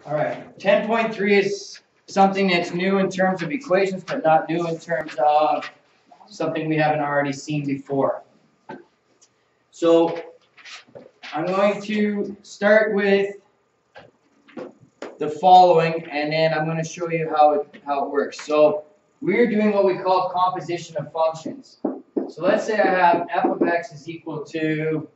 All right, 10.3 is something that's new in terms of equations, but not new in terms of something we haven't already seen before. So I'm going to start with the following, and then I'm going to show you how it works. So we're doing what we call composition of functions. So let's say I have f of x is equal to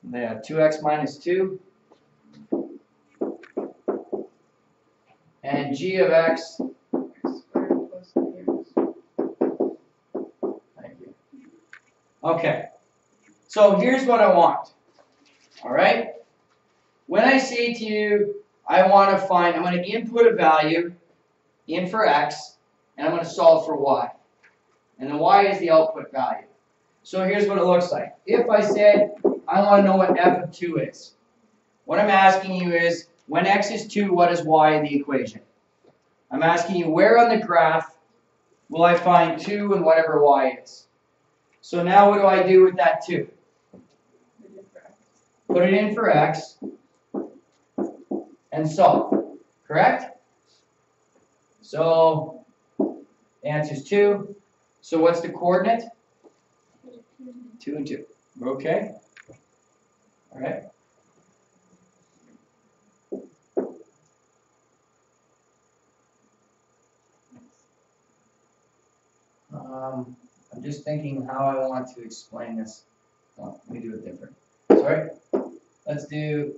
2x minus 2. And g of x, thank you. Okay, so here's what I want, all right? When I say to you, I want to find, I'm going to input a value in for x, and I'm going to solve for y. And the y is the output value. So here's what it looks like. If I said, I want to know what f of 2 is, what I'm asking you is, when x is 2, what is y in the equation? I'm asking you, where on the graph will I find 2 and whatever y is? So now what do I do with that 2? Put it in for x and solve, correct? So the answer is 2. So what's the coordinate? 2 and 2. We're okay? All right. I'm just thinking how I want to explain this. Well, let me do it different. Sorry. Let's do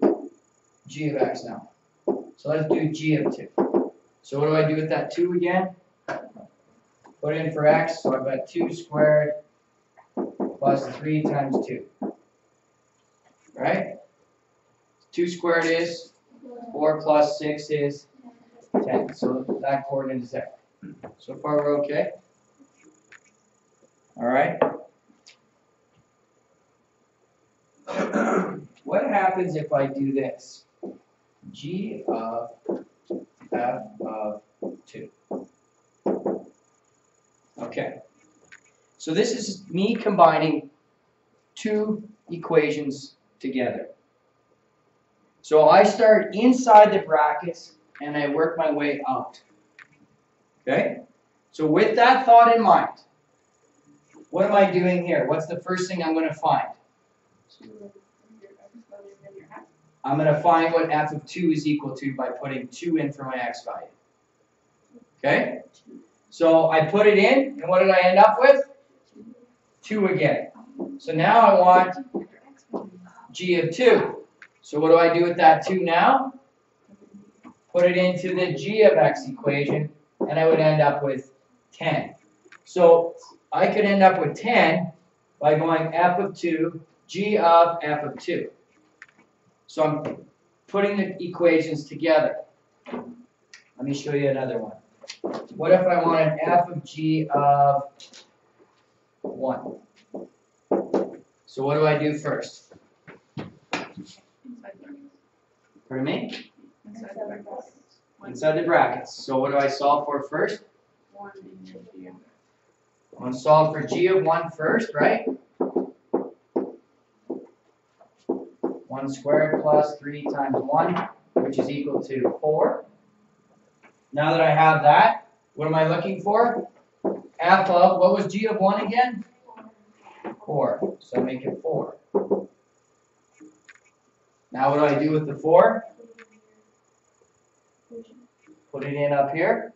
g of x now. So let's do g of 2. So what do I do with that 2 again? Put it in for x, so I've got 2 squared plus 3 times 2. Right? 2 squared is 4 plus 6 is 10. So that coordinate is there. So far we're okay? All right. What happens if I do this? G of f of 2. Okay. So this is me combining two equations together. So I start inside the brackets and I work my way out. Okay? So with that thought in mind, what am I doing here? What's the first thing I'm going to find? I'm going to find what f of 2 is equal to by putting 2 in for my x value. Okay? So I put it in, and what did I end up with? 2 again. So now I want g of 2. So what do I do with that 2 now? Put it into the g of x equation, and I would end up with 10. So I could end up with 10 by going f of 2, g of f of 2. So I'm putting the equations together. Let me show you another one. What if I wanted f of g of 1? So what do I do first? Pardon me? Inside the brackets. So what do I solve for first? I want to solve for g of 1 first, right? 1 squared plus 3 times 1, which is equal to 4. Now that I have that, what am I looking for? F of, what was g of 1 again? 4. So I make it 4. Now what do I do with the 4? Put it in up here.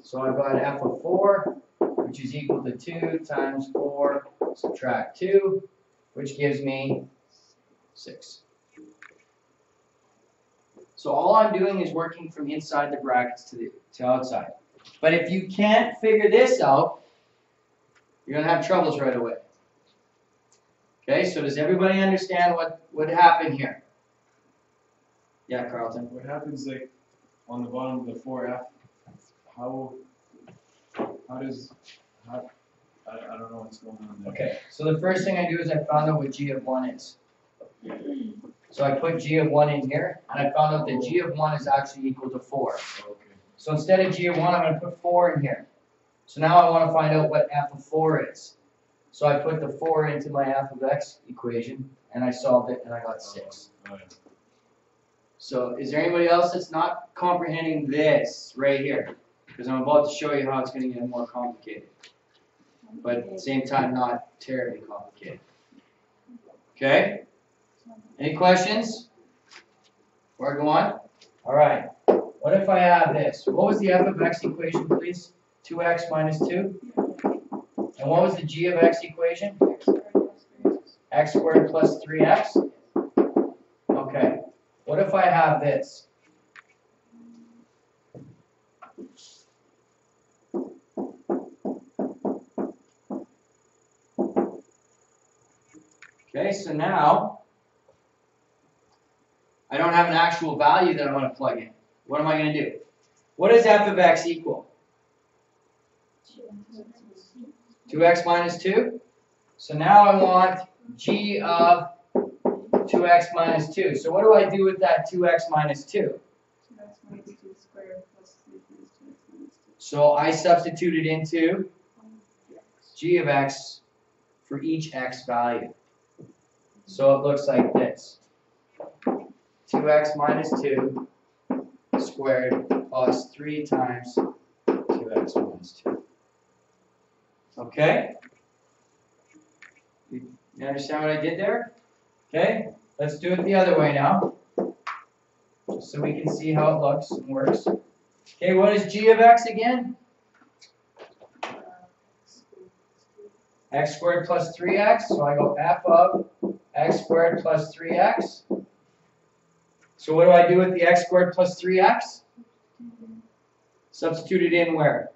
So I've got f of 4, which is equal to 2 times 4, subtract 2, which gives me 6. So all I'm doing is working from inside the brackets to outside. But if you can't figure this out, you're going to have troubles right away. Okay, so does everybody understand what happened here? Yeah, Carlton? What happens, like, on the bottom of the 4f? How does, I don't know what's going on there. Okay, so the first thing I do is I found out what g of 1 is. So I put g of 1 in here, and I found out that g of 1 is actually equal to 4. Okay. So instead of g of 1, I'm going to put 4 in here. So now I want to find out what f of 4 is. So I put the 4 into my f of x equation, and I solved it, and I got 6. Right. So is there anybody else that's not comprehending this right here? Because I'm about to show you how it's going to get more complicated. But at the same time, not terribly complicated. Okay? Any questions? Before I go on? All right. What if I have this? What was the f of x equation, please? 2x minus 2? And what was the g of x equation? X squared plus 3x? Okay. What if I have this? Okay, so now I don't have an actual value that I want to plug in. What am I going to do? What does f of x equal? 2x minus 2? So now I want g of 2x minus 2. So what do I do with that 2x minus 2? 2x minus 2 squared plus 3 times 2x minus 2. So I substituted into g of x for each x value. So it looks like this. 2x minus 2 squared plus 3 times 2x minus 2. Okay? You understand what I did there? Okay? Let's do it the other way now. Just so we can see how it looks and works. Okay, what is g of x again? X squared plus 3x. So I go f of x squared plus 3x. So what do I do with the x squared plus 3x? Substitute it in where?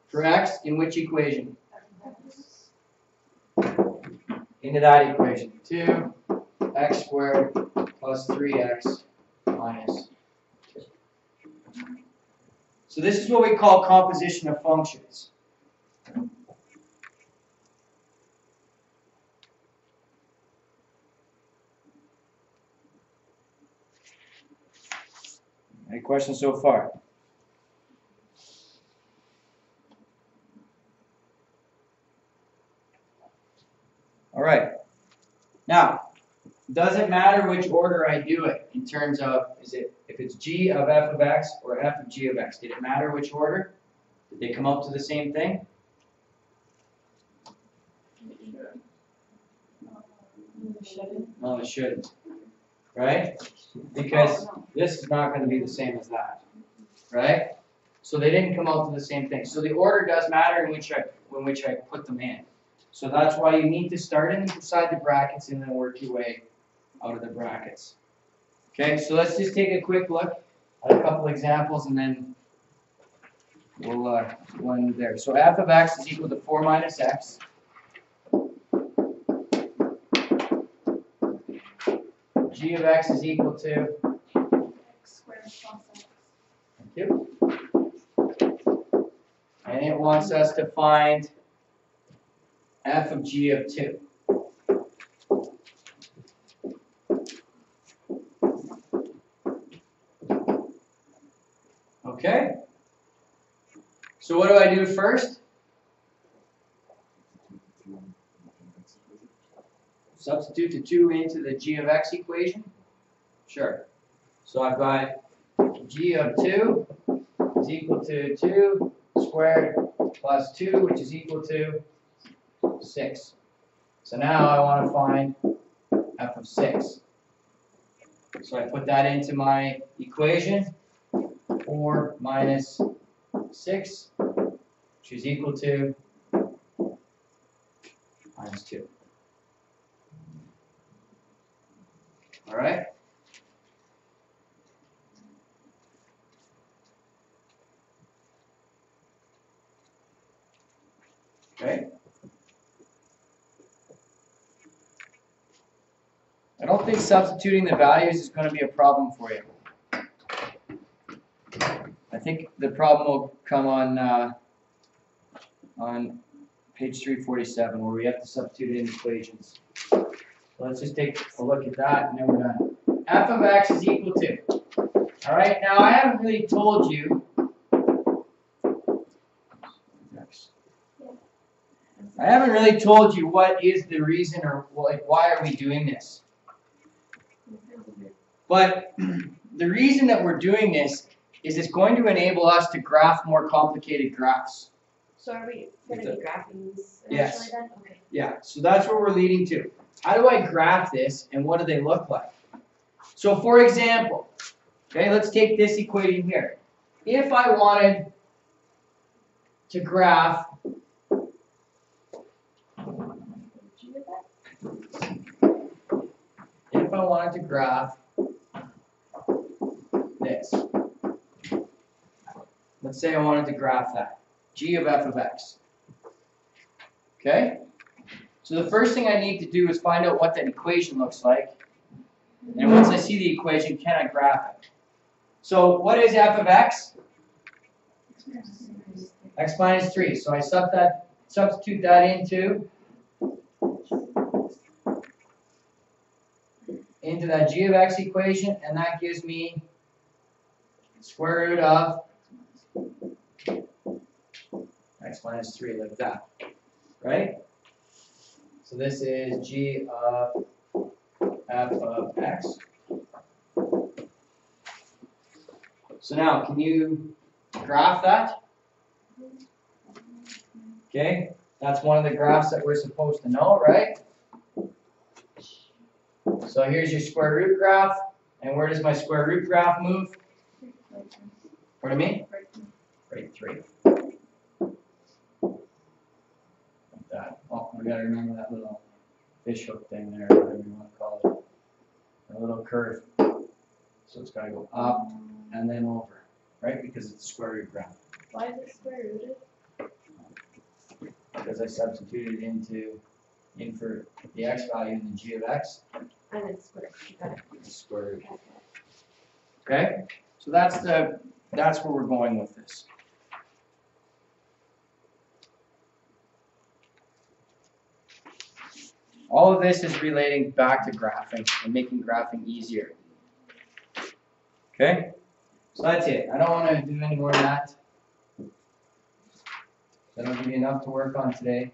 For x, in which equation? Into that equation. 2x squared plus 3x minus 2. So this is what we call composition of functions. Any questions so far? All right. Now, doesn't matter which order I do it in terms of, if it's g of f of x or f of g of x. Did it matter which order? Did they come up to the same thing? No, it shouldn't. Right? Because this is not going to be the same as that. Right? So they didn't come out to the same thing. So the order does matter in which I put them in. So that's why you need to start inside the brackets and then work your way out of the brackets. Okay, so let's just take a quick look at a couple examples and then we'll go in there. So f of x is equal to 4 minus x. G of x is equal to X squared plus x. Thank you. And it wants us to find f of g of 2. Okay. So what do I do first? Substitute the 2 into the g of x equation? Sure. So I've got g of 2 is equal to 2 squared plus 2, which is equal to 6. So now I want to find f of 6. So I put that into my equation. 4 minus 6, which is equal to minus 2. All right? Okay. I don't think substituting the values is going to be a problem for you. I think the problem will come on page 347 where we have to substitute in equations. So let's just take a look at that and then we're done. F of x is equal to. All right, now I haven't really told you. I haven't really told you what is the reason or like why are we doing this. But the reason that we're doing this is it's going to enable us to graph more complicated graphs. So are we gonna be graphing these Yes. eventually then? Okay. Yeah, so that's what we're leading to. How do I graph this and what do they look like? So for example, okay, let's take this equation here. If I wanted to graph this, let's say I wanted to graph that, g of f of x. Okay? So the first thing I need to do is find out what that equation looks like. And once I see the equation, can I graph it? So what is f of x? X minus 3. So I substitute that into that g of x equation, and that gives me square root of x minus 3, like that. Right? So this is g of f of x. So now, can you graph that? Okay, that's one of the graphs that we're supposed to know, right? So here's your square root graph, and where does my square root graph move? Pardon me? Right 3. Like that. Oh, we gotta remember that little fish hook thing there, whatever you want to call it. A little curve. So it's gotta go up and then over, right? Because it's a square root graph. Why is it square rooted? Because I substituted in for the x value in the g of x. And it's square. You got it. It's square root. Okay? So that's where we're going with this. All of this is relating back to graphing and making graphing easier. Okay? So that's it. I don't want to do any more of that. That'll give you enough to work on today.